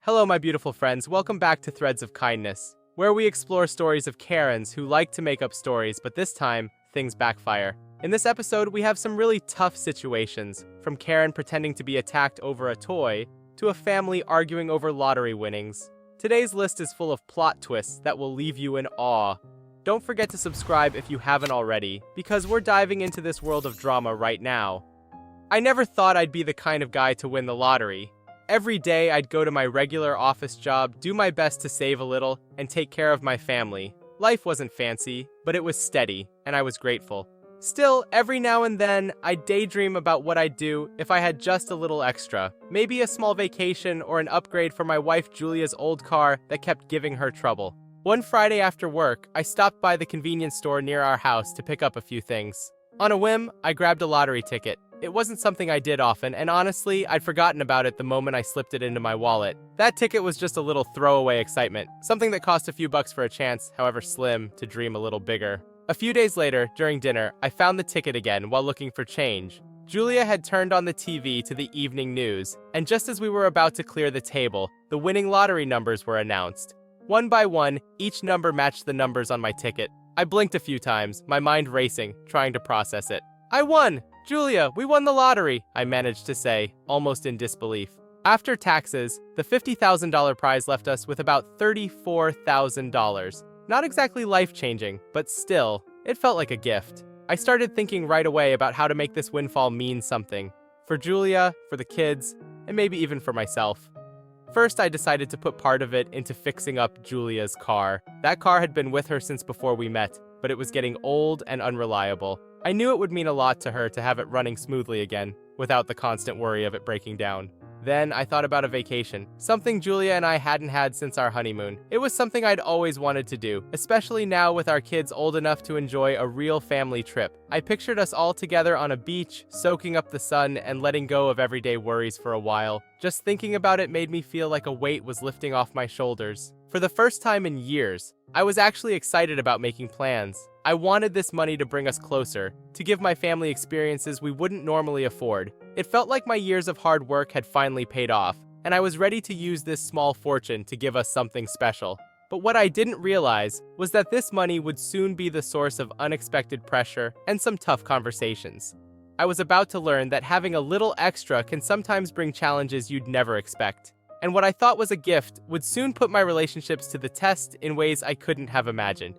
Hello, my beautiful friends. Welcome back to Threads of Kindness, where we explore stories of Karens who like to make up stories, but this time, things backfire. In this episode, we have some really tough situations, from Karen pretending to be attacked over a toy, to a family arguing over lottery winnings. Today's list is full of plot twists that will leave you in awe. Don't forget to subscribe if you haven't already, because we're diving into this world of drama right now. I never thought I'd be the kind of guy to win the lottery. Every day I'd go to my regular office job, do my best to save a little, and take care of my family. Life wasn't fancy, but it was steady, and I was grateful. Still, every now and then, I'd daydream about what I'd do if I had just a little extra. Maybe a small vacation or an upgrade for my wife Julia's old car that kept giving her trouble. One Friday after work, I stopped by the convenience store near our house to pick up a few things. On a whim, I grabbed a lottery ticket. It wasn't something I did often, and honestly, I'd forgotten about it the moment I slipped it into my wallet. That ticket was just a little throwaway excitement, something that cost a few bucks for a chance, however slim, to dream a little bigger. A few days later, during dinner, I found the ticket again while looking for change. Julia had turned on the TV to the evening news, and just as we were about to clear the table, the winning lottery numbers were announced. One by one, each number matched the numbers on my ticket. I blinked a few times, my mind racing, trying to process it. "I won! Julia, we won the lottery," I managed to say, almost in disbelief. After taxes, the $50,000 prize left us with about $34,000. Not exactly life-changing, but still, it felt like a gift. I started thinking right away about how to make this windfall mean something. For Julia, for the kids, and maybe even for myself. First, I decided to put part of it into fixing up Julia's car. That car had been with her since before we met, but it was getting old and unreliable. I knew it would mean a lot to her to have it running smoothly again, without the constant worry of it breaking down. Then I thought about a vacation, something Julia and I hadn't had since our honeymoon. It was something I'd always wanted to do, especially now with our kids old enough to enjoy a real family trip. I pictured us all together on a beach, soaking up the sun and letting go of everyday worries for a while. Just thinking about it made me feel like a weight was lifting off my shoulders. For the first time in years, I was actually excited about making plans. I wanted this money to bring us closer, to give my family experiences we wouldn't normally afford. It felt like my years of hard work had finally paid off, and I was ready to use this small fortune to give us something special. But what I didn't realize was that this money would soon be the source of unexpected pressure and some tough conversations. I was about to learn that having a little extra can sometimes bring challenges you'd never expect. And what I thought was a gift would soon put my relationships to the test in ways I couldn't have imagined.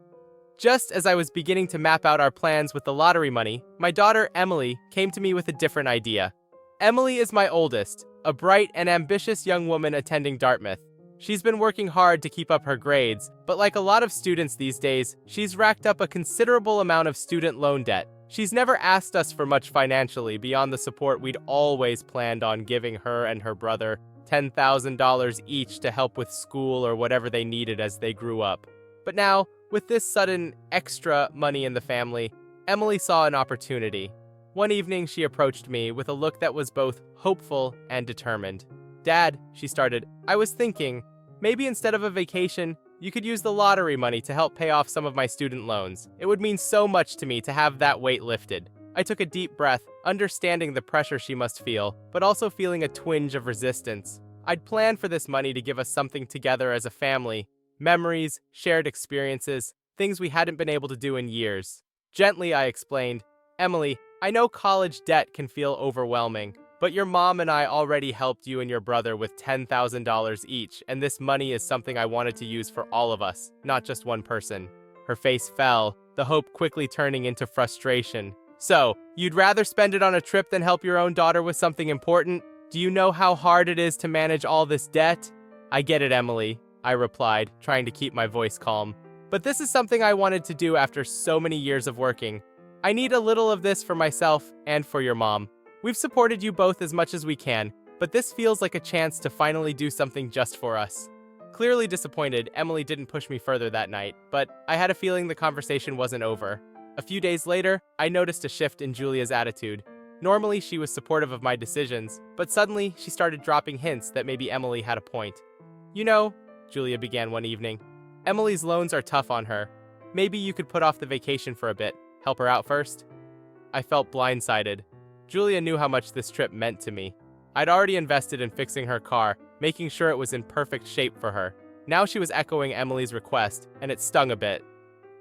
Just as I was beginning to map out our plans with the lottery money, my daughter Emily came to me with a different idea. Emily is my oldest, a bright and ambitious young woman attending Dartmouth. She's been working hard to keep up her grades, but like a lot of students these days, she's racked up a considerable amount of student loan debt. She's never asked us for much financially beyond the support we'd always planned on giving her and her brother, $10,000 each to help with school or whatever they needed as they grew up. But now, with this sudden extra money in the family, Emily saw an opportunity. One evening, she approached me with a look that was both hopeful and determined. "Dad," she started, "I was thinking, maybe instead of a vacation, you could use the lottery money to help pay off some of my student loans. It would mean so much to me to have that weight lifted." I took a deep breath, understanding the pressure she must feel, but also feeling a twinge of resistance. I'd planned for this money to give us something together as a family. Memories, shared experiences, things we hadn't been able to do in years. Gently, I explained, "Emily, I know college debt can feel overwhelming, but your mom and I already helped you and your brother with $10,000 each, and this money is something I wanted to use for all of us, not just one person." Her face fell, the hope quickly turning into frustration. "So, you'd rather spend it on a trip than help your own daughter with something important? Do you know how hard it is to manage all this debt?" "I get it, Emily," I replied, trying to keep my voice calm. "But this is something I wanted to do after so many years of working. I need a little of this for myself and for your mom. We've supported you both as much as we can, but this feels like a chance to finally do something just for us." Clearly disappointed, Emily didn't push me further that night, but I had a feeling the conversation wasn't over. A few days later, I noticed a shift in Julia's attitude. Normally, she was supportive of my decisions, but suddenly she started dropping hints that maybe Emily had a point. "You know," Julia began one evening, "Emily's loans are tough on her. Maybe you could put off the vacation for a bit, help her out first?" I felt blindsided. Julia knew how much this trip meant to me. I'd already invested in fixing her car, making sure it was in perfect shape for her. Now she was echoing Emily's request, and it stung a bit.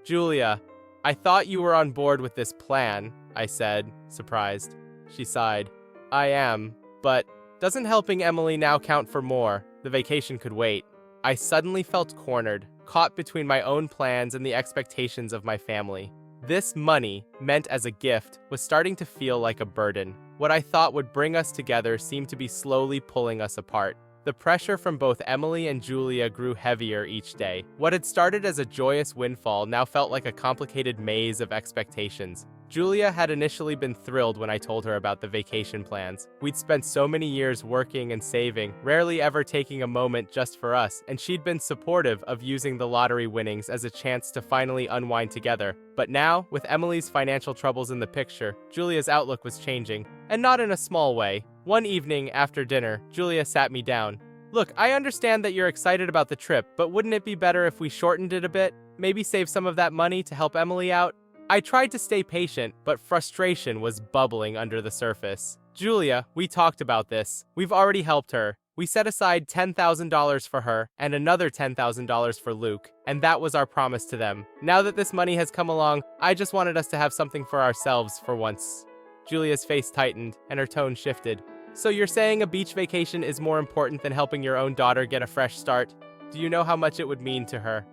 "Julia, I thought you were on board with this plan," I said, surprised. She sighed. "I am, but doesn't helping Emily now count for more? The vacation could wait." I suddenly felt cornered, caught between my own plans and the expectations of my family. This money, meant as a gift, was starting to feel like a burden. What I thought would bring us together seemed to be slowly pulling us apart. The pressure from both Emily and Julia grew heavier each day. What had started as a joyous windfall now felt like a complicated maze of expectations. Julia had initially been thrilled when I told her about the vacation plans. We'd spent so many years working and saving, rarely ever taking a moment just for us, and she'd been supportive of using the lottery winnings as a chance to finally unwind together. But now, with Emily's financial troubles in the picture, Julia's outlook was changing, and not in a small way. One evening, after dinner, Julia sat me down. "Look, I understand that you're excited about the trip, but wouldn't it be better if we shortened it a bit? Maybe save some of that money to help Emily out?" I tried to stay patient, but frustration was bubbling under the surface. "Julia, we talked about this. We've already helped her. We set aside $10,000 for her and another $10,000 for Luke, and that was our promise to them. Now that this money has come along, I just wanted us to have something for ourselves for once." Julia's face tightened, and her tone shifted. "So you're saying a beach vacation is more important than helping your own daughter get a fresh start? Do you know how much it would mean to her?"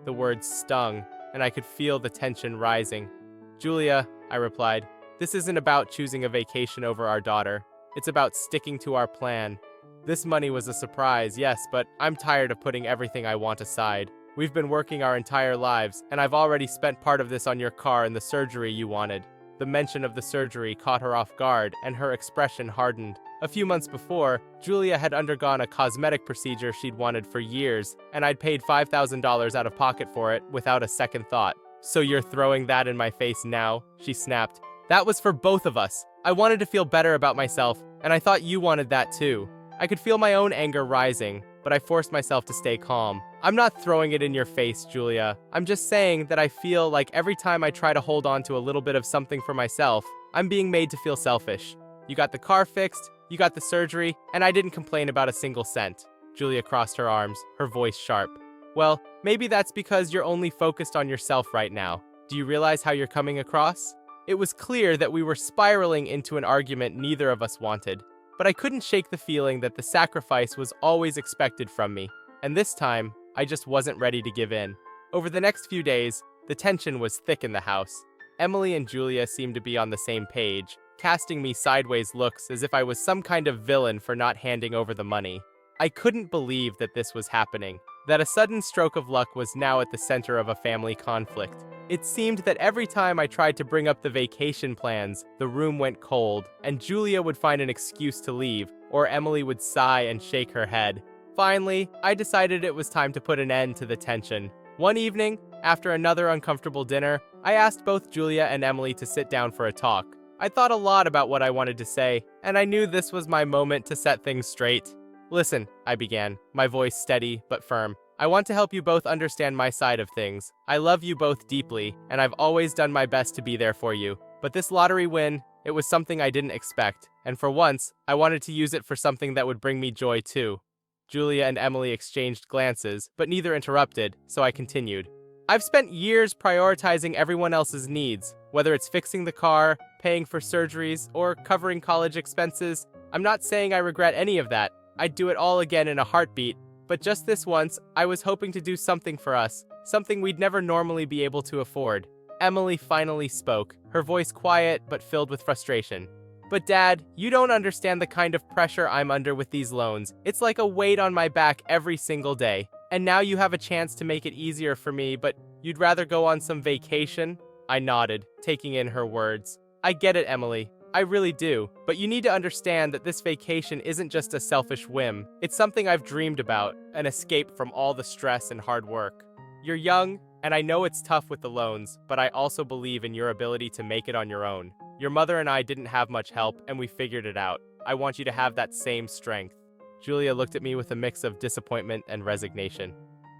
The words stung, and I could feel the tension rising. "Julia," I replied, "this isn't about choosing a vacation over our daughter. It's about sticking to our plan. This money was a surprise, yes, but I'm tired of putting everything I want aside. We've been working our entire lives, and I've already spent part of this on your car and the surgery you wanted." The mention of the surgery caught her off guard, and her expression hardened. A few months before, Julia had undergone a cosmetic procedure she'd wanted for years, and I'd paid $5,000 out of pocket for it without a second thought. "So you're throwing that in my face now?" she snapped. "That was for both of us. I wanted to feel better about myself, and I thought you wanted that too." I could feel my own anger rising, but I forced myself to stay calm. "I'm not throwing it in your face, Julia. I'm just saying that I feel like every time I try to hold on to a little bit of something for myself, I'm being made to feel selfish. You got the car fixed, you got the surgery, and I didn't complain about a single cent." Julia crossed her arms, her voice sharp. "Well, maybe that's because you're only focused on yourself right now. Do you realize how you're coming across?" It was clear that we were spiraling into an argument neither of us wanted, but I couldn't shake the feeling that the sacrifice was always expected from me, and this time, I just wasn't ready to give in. Over the next few days, the tension was thick in the house. Emily and Julia seemed to be on the same page, casting me sideways looks as if I was some kind of villain for not handing over the money. I couldn't believe that this was happening, that a sudden stroke of luck was now at the center of a family conflict. It seemed that every time I tried to bring up the vacation plans, the room went cold, and Julia would find an excuse to leave, or Emily would sigh and shake her head. Finally, I decided it was time to put an end to the tension. One evening, after another uncomfortable dinner, I asked both Julia and Emily to sit down for a talk. I thought a lot about what I wanted to say, and I knew this was my moment to set things straight. "Listen," I began, my voice steady but firm. "I want to help you both understand my side of things. I love you both deeply, and I've always done my best to be there for you. But this lottery win, it was something I didn't expect, and for once, I wanted to use it for something that would bring me joy too." Julia and Emily exchanged glances, but neither interrupted, so I continued. "I've spent years prioritizing everyone else's needs, whether it's fixing the car, paying for surgeries, or covering college expenses. I'm not saying I regret any of that. I'd do it all again in a heartbeat. But just this once, I was hoping to do something for us, something we'd never normally be able to afford." Emily finally spoke, her voice quiet but filled with frustration. "But Dad, you don't understand the kind of pressure I'm under with these loans. It's like a weight on my back every single day. And now you have a chance to make it easier for me, but you'd rather go on some vacation?" I nodded, taking in her words. "I get it, Emily. I really do. But you need to understand that this vacation isn't just a selfish whim. It's something I've dreamed about, an escape from all the stress and hard work. You're young, and I know it's tough with the loans, but I also believe in your ability to make it on your own. Your mother and I didn't have much help, and we figured it out. I want you to have that same strength." Julia looked at me with a mix of disappointment and resignation.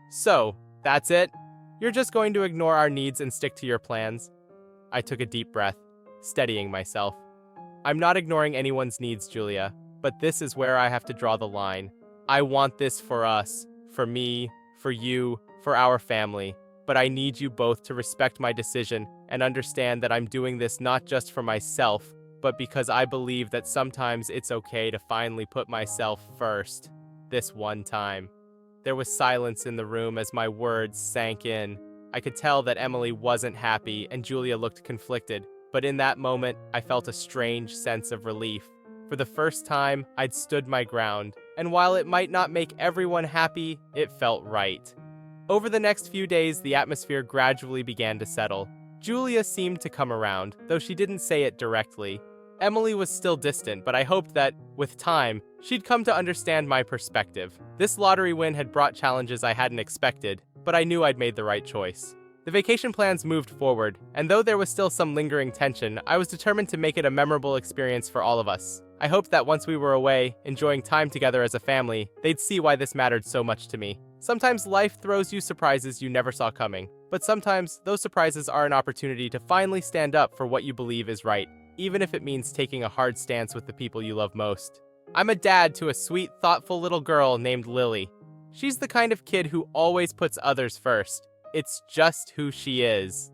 "So, that's it? You're just going to ignore our needs and stick to your plans?" I took a deep breath, steadying myself. "I'm not ignoring anyone's needs, Julia, but this is where I have to draw the line. I want this for us, for me, for you, for our family. But I need you both to respect my decision and understand that I'm doing this not just for myself, but because I believe that sometimes it's okay to finally put myself first. This one time. There was silence in the room as my words sank in. I could tell that Emily wasn't happy and Julia looked conflicted, but in that moment, I felt a strange sense of relief. For the first time, I'd stood my ground, and while it might not make everyone happy, it felt right. Over the next few days, the atmosphere gradually began to settle. Julia seemed to come around, though she didn't say it directly. Emily was still distant, but I hoped that, with time, she'd come to understand my perspective. This lottery win had brought challenges I hadn't expected, but I knew I'd made the right choice. The vacation plans moved forward, and though there was still some lingering tension, I was determined to make it a memorable experience for all of us. I hoped that once we were away, enjoying time together as a family, they'd see why this mattered so much to me. Sometimes life throws you surprises you never saw coming, but sometimes those surprises are an opportunity to finally stand up for what you believe is right, even if it means taking a hard stance with the people you love most. I'm a dad to a sweet, thoughtful little girl named Lily. She's the kind of kid who always puts others first. It's just who she is.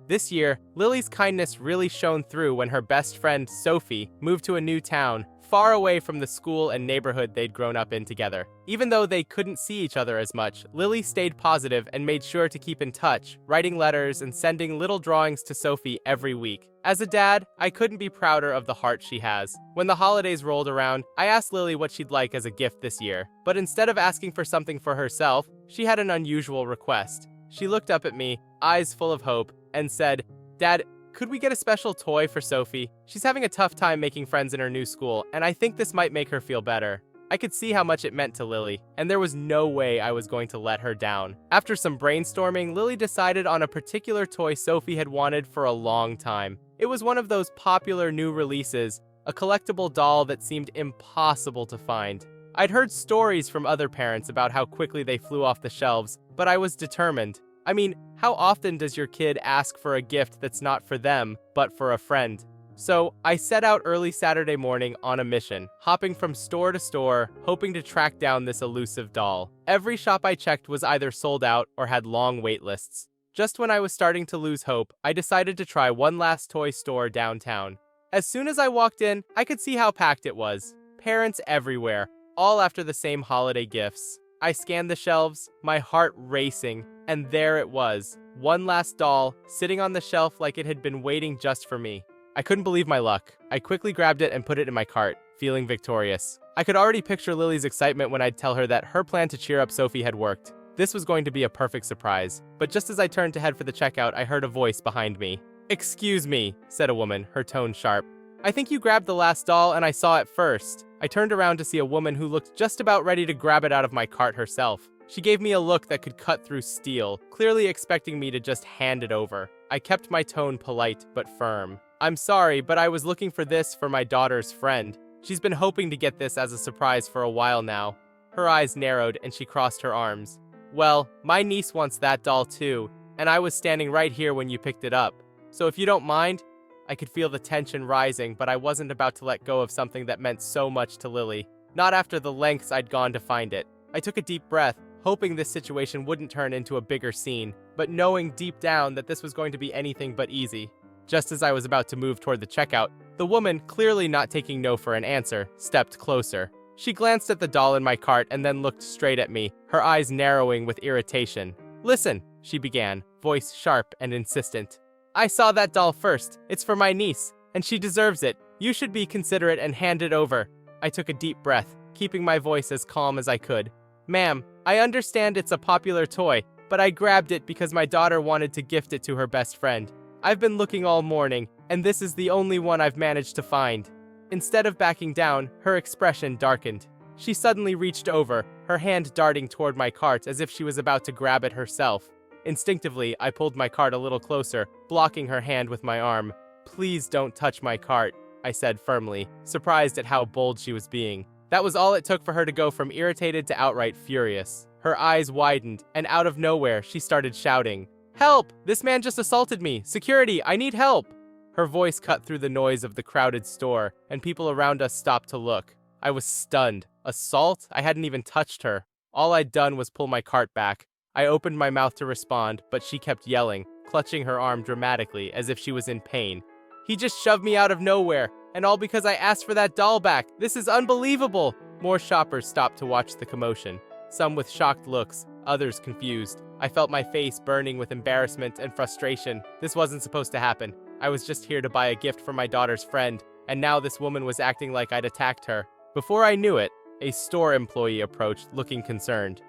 This year, Lily's kindness really shone through when her best friend, Sophie, moved to a new town, far away from the school and neighborhood they'd grown up in together. Even though they couldn't see each other as much, Lily stayed positive and made sure to keep in touch, writing letters and sending little drawings to Sophie every week. As a dad, I couldn't be prouder of the heart she has. When the holidays rolled around, I asked Lily what she'd like as a gift this year, but instead of asking for something for herself, she had an unusual request. She looked up at me, eyes full of hope, and said, "Dad, could we get a special toy for Sophie? She's having a tough time making friends in her new school, and I think this might make her feel better." I could see how much it meant to Lily, and there was no way I was going to let her down. After some brainstorming, Lily decided on a particular toy Sophie had wanted for a long time. It was one of those popular new releases, a collectible doll that seemed impossible to find. I'd heard stories from other parents about how quickly they flew off the shelves, but I was determined. I mean, how often does your kid ask for a gift that's not for them, but for a friend? So I set out early Saturday morning on a mission, hopping from store to store, hoping to track down this elusive doll. Every shop I checked was either sold out or had long wait lists. Just when I was starting to lose hope, I decided to try one last toy store downtown. As soon as I walked in, I could see how packed it was. Parents everywhere, all after the same holiday gifts. I scanned the shelves, my heart racing, and there it was. One last doll, sitting on the shelf like it had been waiting just for me. I couldn't believe my luck. I quickly grabbed it and put it in my cart, feeling victorious. I could already picture Lily's excitement when I'd tell her that her plan to cheer up Sophie had worked. This was going to be a perfect surprise. But just as I turned to head for the checkout, I heard a voice behind me. "Excuse me," said a woman, her tone sharp. "I think you grabbed the last doll and I saw it first." I turned around to see a woman who looked just about ready to grab it out of my cart herself. She gave me a look that could cut through steel, clearly expecting me to just hand it over. I kept my tone polite but firm. "I'm sorry, but I was looking for this for my daughter's friend. She's been hoping to get this as a surprise for a while now." Her eyes narrowed and she crossed her arms. "Well, my niece wants that doll too, and I was standing right here when you picked it up. So if you don't mind..." I could feel the tension rising, but I wasn't about to let go of something that meant so much to Lily. Not after the lengths I'd gone to find it. I took a deep breath, hoping this situation wouldn't turn into a bigger scene, but knowing deep down that this was going to be anything but easy. Just as I was about to move toward the checkout, the woman, clearly not taking no for an answer, stepped closer. She glanced at the doll in my cart and then looked straight at me, her eyes narrowing with irritation. "Listen," she began, voice sharp and insistent. "I saw that doll first. It's for my niece, and she deserves it. You should be considerate and hand it over." I took a deep breath, keeping my voice as calm as I could. "Ma'am, I understand it's a popular toy, but I grabbed it because my daughter wanted to gift it to her best friend. I've been looking all morning, and this is the only one I've managed to find." Instead of backing down, her expression darkened. She suddenly reached over, her hand darting toward my cart as if she was about to grab it herself. Instinctively, I pulled my cart a little closer, blocking her hand with my arm. "Please don't touch my cart," I said firmly, surprised at how bold she was being. That was all it took for her to go from irritated to outright furious. Her eyes widened, and out of nowhere, she started shouting, "Help! This man just assaulted me! Security, I need help!" Her voice cut through the noise of the crowded store, and people around us stopped to look. I was stunned. Assault? I hadn't even touched her. All I'd done was pull my cart back. I opened my mouth to respond, but she kept yelling, clutching her arm dramatically as if she was in pain. He just shoved me out of nowhere, and all because I asked for that doll back. This is unbelievable! More shoppers stopped to watch the commotion, some with shocked looks, others confused. I felt my face burning with embarrassment and frustration. This wasn't supposed to happen. I was just here to buy a gift for my daughter's friend, and now this woman was acting like I'd attacked her. Before I knew it, a store employee approached, looking concerned.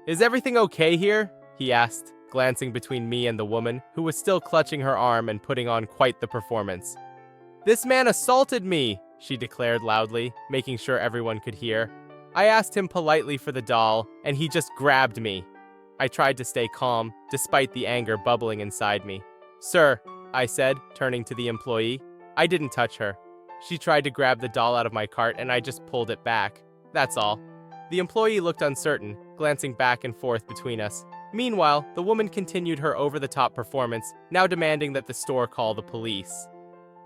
"Is everything okay here?" he asked, glancing between me and the woman, who was still clutching her arm and putting on quite the performance. "This man assaulted me," she declared loudly, making sure everyone could hear. I asked him politely for the doll, and he just grabbed me. I tried to stay calm, despite the anger bubbling inside me. "Sir," I said, turning to the employee, "I didn't touch her. She tried to grab the doll out of my cart, and I just pulled it back. That's all." The employee looked uncertain, glancing back and forth between us. Meanwhile, the woman continued her over-the-top performance, now demanding that the store call the police.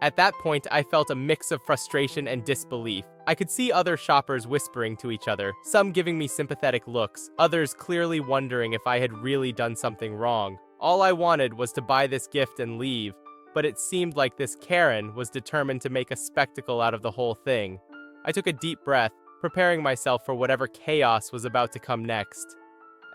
At that point, I felt a mix of frustration and disbelief. I could see other shoppers whispering to each other, some giving me sympathetic looks, others clearly wondering if I had really done something wrong. All I wanted was to buy this gift and leave, but it seemed like this Karen was determined to make a spectacle out of the whole thing. I took a deep breath, preparing myself for whatever chaos was about to come next.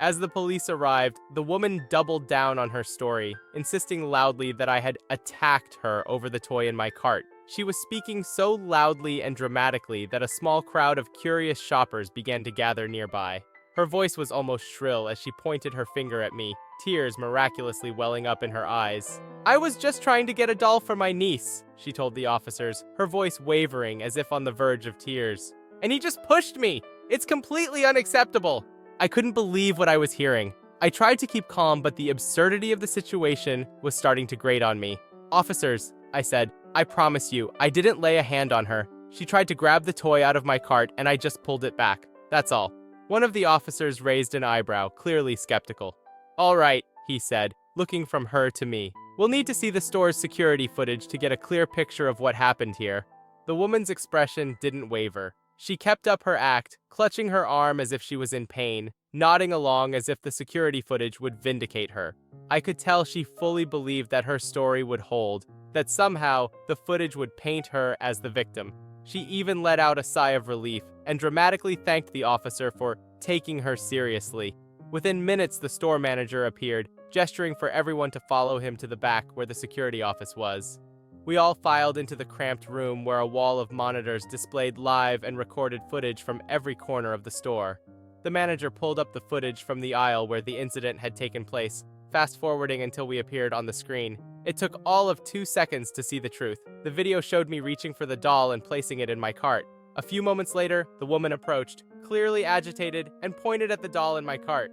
As the police arrived, the woman doubled down on her story, insisting loudly that I had attacked her over the toy in my cart. She was speaking so loudly and dramatically that a small crowd of curious shoppers began to gather nearby. Her voice was almost shrill as she pointed her finger at me, tears miraculously welling up in her eyes. "I was just trying to get a doll for my niece," she told the officers, her voice wavering as if on the verge of tears. "And he just pushed me! It's completely unacceptable!" I couldn't believe what I was hearing. I tried to keep calm, but the absurdity of the situation was starting to grate on me. "Officers," I said, "I promise you, I didn't lay a hand on her. She tried to grab the toy out of my cart, and I just pulled it back. That's all." One of the officers raised an eyebrow, clearly skeptical. "All right," he said, looking from her to me. "We'll need to see the store's security footage to get a clear picture of what happened here." The woman's expression didn't waver. She kept up her act, clutching her arm as if she was in pain, nodding along as if the security footage would vindicate her. I could tell she fully believed that her story would hold, that somehow the footage would paint her as the victim. She even let out a sigh of relief and dramatically thanked the officer for taking her seriously. Within minutes, the store manager appeared, gesturing for everyone to follow him to the back where the security office was. We all filed into the cramped room where a wall of monitors displayed live and recorded footage from every corner of the store. The manager pulled up the footage from the aisle where the incident had taken place, fast-forwarding until we appeared on the screen. It took all of 2 seconds to see the truth. The video showed me reaching for the doll and placing it in my cart. A few moments later, the woman approached, clearly agitated, and pointed at the doll in my cart.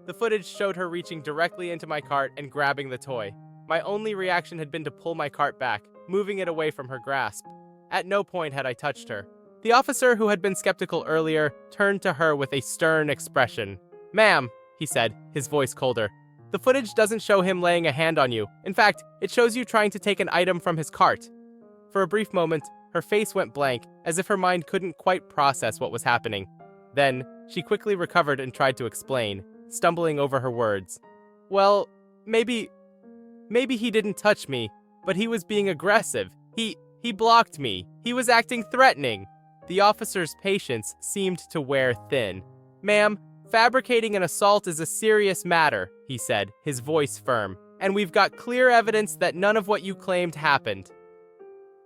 The footage showed her reaching directly into my cart and grabbing the toy. My only reaction had been to pull my cart back, moving it away from her grasp. At no point had I touched her. The officer, who had been skeptical earlier, turned to her with a stern expression. "Ma'am," he said, his voice colder, "the footage doesn't show him laying a hand on you. In fact, it shows you trying to take an item from his cart." For a brief moment, her face went blank, as if her mind couldn't quite process what was happening. Then, she quickly recovered and tried to explain, stumbling over her words. "Well, maybe he didn't touch me, but he was being aggressive. He blocked me. He was acting threatening." The officer's patience seemed to wear thin. "Ma'am, fabricating an assault is a serious matter," he said, his voice firm, "and we've got clear evidence that none of what you claimed happened."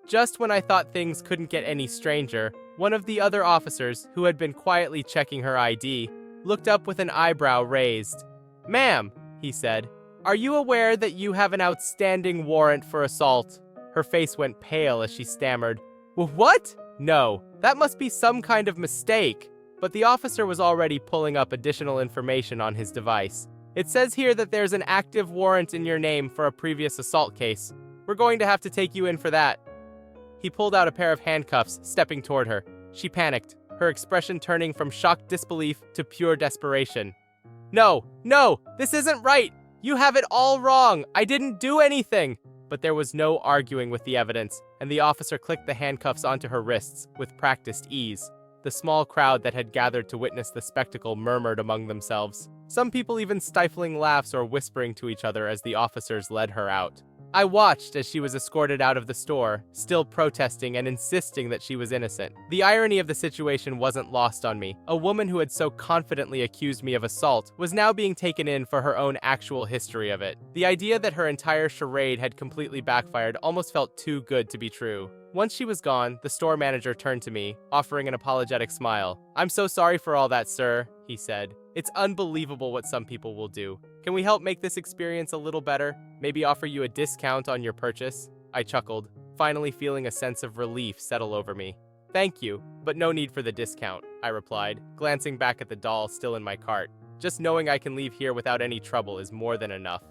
Just when I thought things couldn't get any stranger, one of the other officers, who had been quietly checking her ID, looked up with an eyebrow raised. "Ma'am," he said, "are you aware that you have an outstanding warrant for assault?" Her face went pale as she stammered, "What? No, that must be some kind of mistake." But the officer was already pulling up additional information on his device. "It says here that there's an active warrant in your name for a previous assault case. We're going to have to take you in for that." He pulled out a pair of handcuffs, stepping toward her. She panicked, her expression turning from shocked disbelief to pure desperation. No, this isn't right! You have it all wrong! I didn't do anything!" But there was no arguing with the evidence, and the officer clicked the handcuffs onto her wrists with practiced ease. The small crowd that had gathered to witness the spectacle murmured among themselves, some people even stifling laughs or whispering to each other as the officers led her out. I watched as she was escorted out of the store, still protesting and insisting that she was innocent. The irony of the situation wasn't lost on me. A woman who had so confidently accused me of assault was now being taken in for her own actual history of it. The idea that her entire charade had completely backfired almost felt too good to be true. Once she was gone, the store manager turned to me, offering an apologetic smile. "I'm so sorry for all that, sir," he said. "It's unbelievable what some people will do. Can we help make this experience a little better? Maybe offer you a discount on your purchase?" I chuckled, finally feeling a sense of relief settle over me. "Thank you, but no need for the discount," I replied, glancing back at the doll still in my cart. "Just knowing I can leave here without any trouble is more than enough."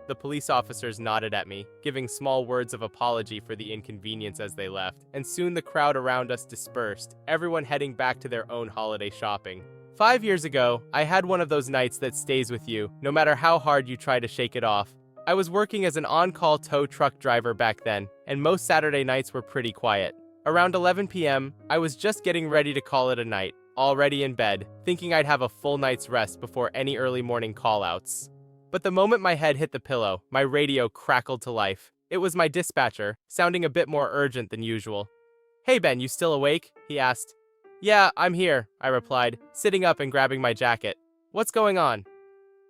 The police officers nodded at me, giving small words of apology for the inconvenience as they left, and soon the crowd around us dispersed, everyone heading back to their own holiday shopping. 5 years ago, I had one of those nights that stays with you, no matter how hard you try to shake it off. I was working as an on-call tow truck driver back then, and most Saturday nights were pretty quiet. Around 11 p.m., I was just getting ready to call it a night, already in bed, thinking I'd have a full night's rest before any early morning call-outs. But the moment my head hit the pillow, my radio crackled to life. It was my dispatcher, sounding a bit more urgent than usual. "Hey Ben, you still awake?" he asked. "Yeah, I'm here," I replied, sitting up and grabbing my jacket. "What's going on?"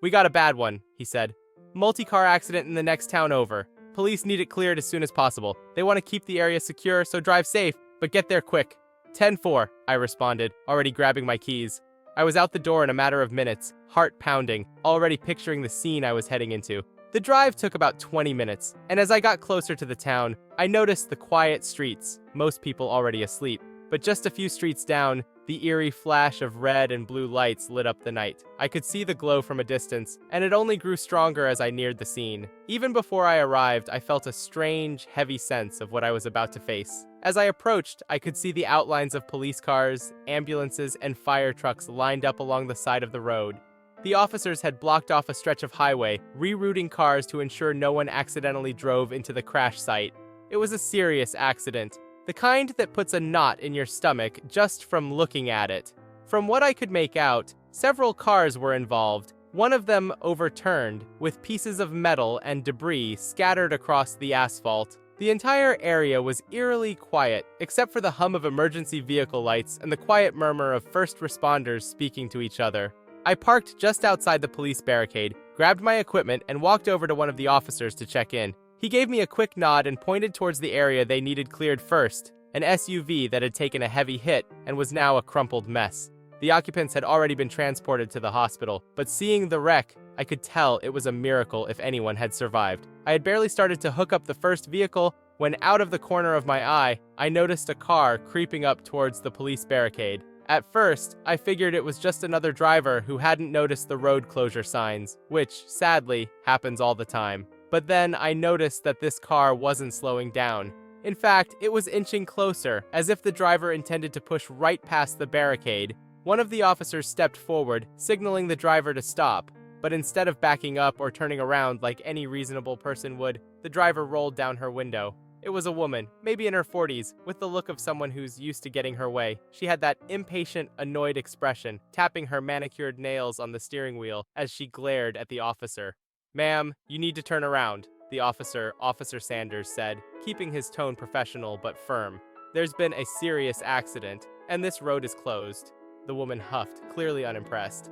"We got a bad one," he said. "Multi-car accident in the next town over. Police need it cleared as soon as possible. They want to keep the area secure, so drive safe, but get there quick." 10-4, I responded, already grabbing my keys. I was out the door in a matter of minutes, heart pounding, already picturing the scene I was heading into. The drive took about 20 minutes, and as I got closer to the town, I noticed the quiet streets, most people already asleep. But just a few streets down, the eerie flash of red and blue lights lit up the night. I could see the glow from a distance, and it only grew stronger as I neared the scene. Even before I arrived, I felt a strange, heavy sense of what I was about to face. As I approached, I could see the outlines of police cars, ambulances, and fire trucks lined up along the side of the road. The officers had blocked off a stretch of highway, rerouting cars to ensure no one accidentally drove into the crash site. It was a serious accident, the kind that puts a knot in your stomach just from looking at it. From what I could make out, several cars were involved, one of them overturned, with pieces of metal and debris scattered across the asphalt. The entire area was eerily quiet, except for the hum of emergency vehicle lights and the quiet murmur of first responders speaking to each other. I parked just outside the police barricade, grabbed my equipment, and walked over to one of the officers to check in. He gave me a quick nod and pointed towards the area they needed cleared first, an SUV that had taken a heavy hit and was now a crumpled mess. The occupants had already been transported to the hospital, but seeing the wreck, I could tell it was a miracle if anyone had survived. I had barely started to hook up the first vehicle when, out of the corner of my eye, I noticed a car creeping up towards the police barricade. At first, I figured it was just another driver who hadn't noticed the road closure signs, which, sadly, happens all the time. But then I noticed that this car wasn't slowing down. In fact, it was inching closer, as if the driver intended to push right past the barricade. One of the officers stepped forward, signaling the driver to stop. But instead of backing up or turning around like any reasonable person would, the driver rolled down her window. It was a woman, maybe in her 40s, with the look of someone who's used to getting her way. She had that impatient, annoyed expression, tapping her manicured nails on the steering wheel as she glared at the officer. "Ma'am, you need to turn around," the officer, Officer Sanders, said, keeping his tone professional but firm. "There's been a serious accident, and this road is closed." The woman huffed, clearly unimpressed.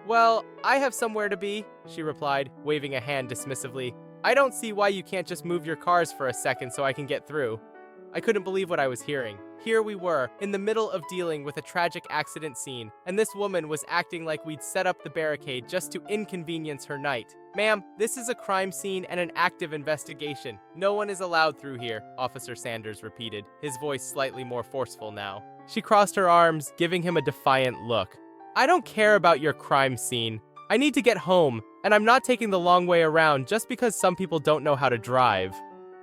"Well, I have somewhere to be," she replied, waving a hand dismissively. "I don't see why you can't just move your cars for a second so I can get through." I couldn't believe what I was hearing. Here we were, in the middle of dealing with a tragic accident scene, and this woman was acting like we'd set up the barricade just to inconvenience her night. "Ma'am, this is a crime scene and an active investigation. No one is allowed through here," Officer Sanders repeated, his voice slightly more forceful now. She crossed her arms, giving him a defiant look. "I don't care about your crime scene. I need to get home, and I'm not taking the long way around just because some people don't know how to drive."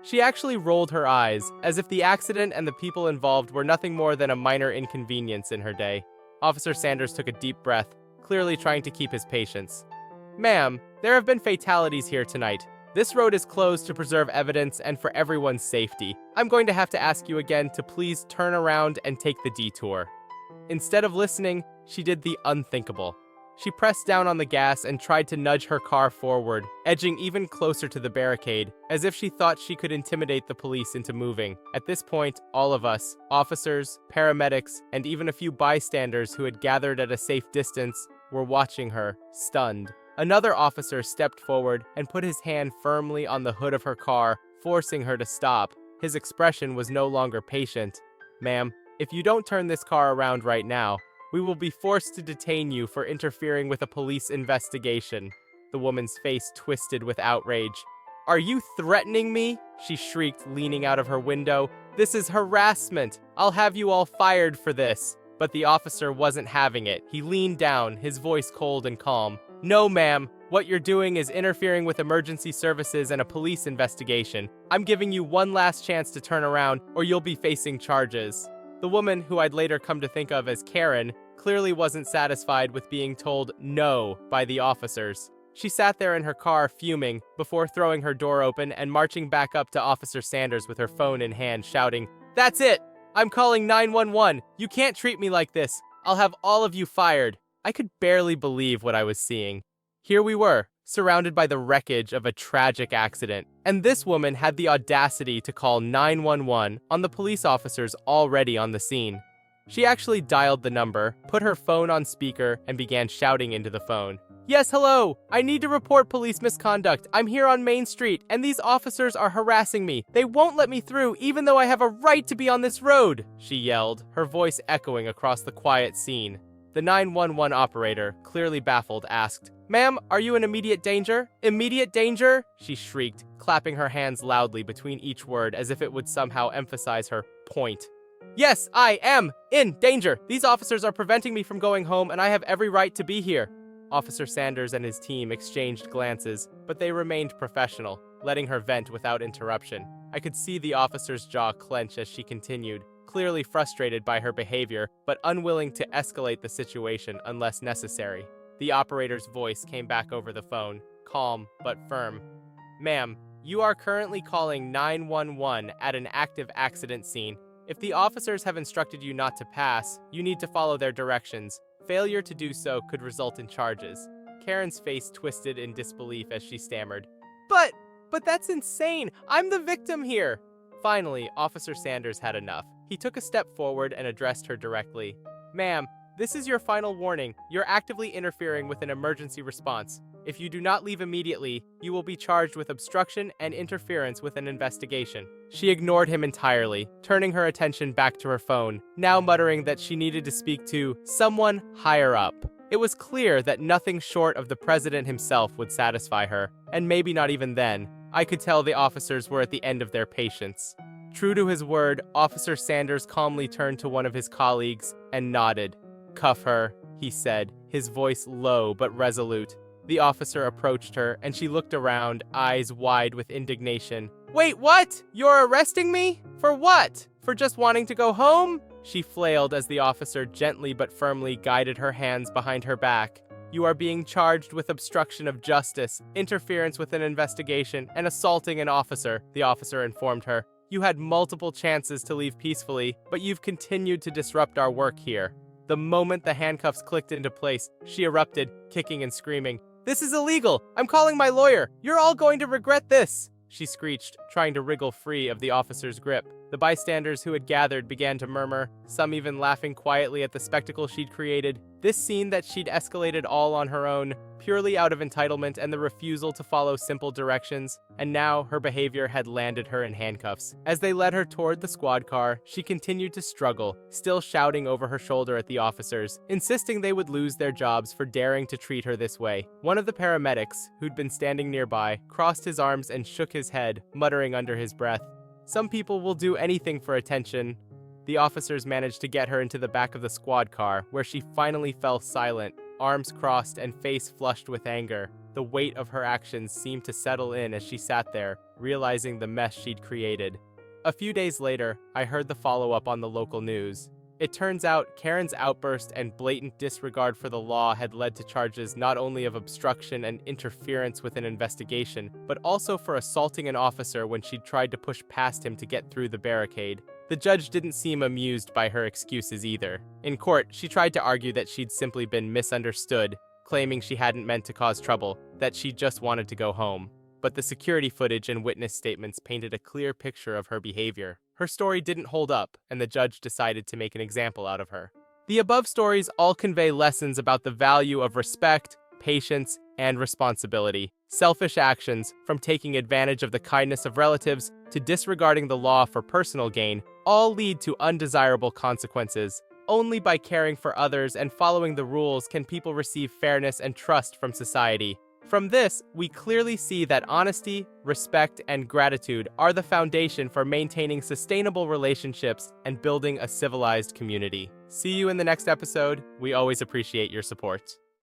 She actually rolled her eyes, as if the accident and the people involved were nothing more than a minor inconvenience in her day. Officer Sanders took a deep breath, clearly trying to keep his patience. "Ma'am, there have been fatalities here tonight. This road is closed to preserve evidence and for everyone's safety. I'm going to have to ask you again to please turn around and take the detour." Instead of listening, she did the unthinkable. She pressed down on the gas and tried to nudge her car forward, edging even closer to the barricade, as if she thought she could intimidate the police into moving. At this point, all of us, officers, paramedics, and even a few bystanders who had gathered at a safe distance, were watching her, stunned. Another officer stepped forward and put his hand firmly on the hood of her car, forcing her to stop. His expression was no longer patient. "Ma'am, if you don't turn this car around right now, we will be forced to detain you for interfering with a police investigation." The woman's face twisted with outrage. "Are you threatening me?" she shrieked, leaning out of her window. "This is harassment. I'll have you all fired for this." But the officer wasn't having it. He leaned down, his voice cold and calm. "No, ma'am. What you're doing is interfering with emergency services and a police investigation. I'm giving you one last chance to turn around, or you'll be facing charges." The woman, who I'd later come to think of as Karen, clearly wasn't satisfied with being told no by the officers. She sat there in her car fuming before throwing her door open and marching back up to Officer Sanders with her phone in hand, shouting, "That's it! I'm calling 911! You can't treat me like this! I'll have all of you fired!" I could barely believe what I was seeing. Here we were, surrounded by the wreckage of a tragic accident, and this woman had the audacity to call 911 on the police officers already on the scene. She actually dialed the number, put her phone on speaker, and began shouting into the phone. "Yes, hello! I need to report police misconduct. I'm here on Main Street, and these officers are harassing me. They won't let me through, even though I have a right to be on this road!" she yelled, her voice echoing across the quiet scene. The 911 operator, clearly baffled, asked, "Ma'am, are you in immediate danger? Immediate danger?" she shrieked, clapping her hands loudly between each word as if it would somehow emphasize her point. "Yes, I am in danger. These officers are preventing me from going home, and I have every right to be here." Officer Sanders and his team exchanged glances, but they remained professional, letting her vent without interruption. I could see the officer's jaw clench as she continued, clearly frustrated by her behavior, but unwilling to escalate the situation unless necessary. The operator's voice came back over the phone, calm but firm. "Ma'am, you are currently calling 911 at an active accident scene. If the officers have instructed you not to pass, you need to follow their directions. Failure to do so could result in charges." Karen's face twisted in disbelief as she stammered, But that's insane! I'm the victim here!" Finally, Officer Sanders had enough. He took a step forward and addressed her directly. "Ma'am, this is your final warning. You're actively interfering with an emergency response. If you do not leave immediately, you will be charged with obstruction and interference with an investigation." She ignored him entirely, turning her attention back to her phone, now muttering that she needed to speak to someone higher up. It was clear that nothing short of the president himself would satisfy her, and maybe not even then. I could tell the officers were at the end of their patience. True to his word, Officer Sanders calmly turned to one of his colleagues and nodded. "Cuff her," he said, his voice low but resolute. The officer approached her, and she looked around, eyes wide with indignation. "Wait, what? You're arresting me? For what? For just wanting to go home?" She flailed as the officer gently but firmly guided her hands behind her back. "You are being charged with obstruction of justice, interference with an investigation, and assaulting an officer," the officer informed her. "You had multiple chances to leave peacefully, but you've continued to disrupt our work here." The moment the handcuffs clicked into place, she erupted, kicking and screaming. "This is illegal! I'm calling my lawyer! You're all going to regret this!" she screeched, trying to wriggle free of the officer's grip. The bystanders who had gathered began to murmur, some even laughing quietly at the spectacle she'd created. This scene that she'd escalated all on her own, purely out of entitlement and the refusal to follow simple directions, and now her behavior had landed her in handcuffs. As they led her toward the squad car, she continued to struggle, still shouting over her shoulder at the officers, insisting they would lose their jobs for daring to treat her this way. One of the paramedics, who'd been standing nearby, crossed his arms and shook his head, muttering under his breath, "Some people will do anything for attention." The officers managed to get her into the back of the squad car, where she finally fell silent, arms crossed and face flushed with anger. The weight of her actions seemed to settle in as she sat there, realizing the mess she'd created. A few days later, I heard the follow-up on the local news. It turns out Karen's outburst and blatant disregard for the law had led to charges not only of obstruction and interference with an investigation, but also for assaulting an officer when she'd tried to push past him to get through the barricade. The judge didn't seem amused by her excuses either. In court, she tried to argue that she'd simply been misunderstood, claiming she hadn't meant to cause trouble, that she just wanted to go home. But the security footage and witness statements painted a clear picture of her behavior. Her story didn't hold up, and the judge decided to make an example out of her. The above stories all convey lessons about the value of respect, patience, and responsibility. Selfish actions, from taking advantage of the kindness of relatives to disregarding the law for personal gain, all lead to undesirable consequences. Only by caring for others and following the rules can people receive fairness and trust from society. From this, we clearly see that honesty, respect, and gratitude are the foundation for maintaining sustainable relationships and building a civilized community. See you in the next episode. We always appreciate your support.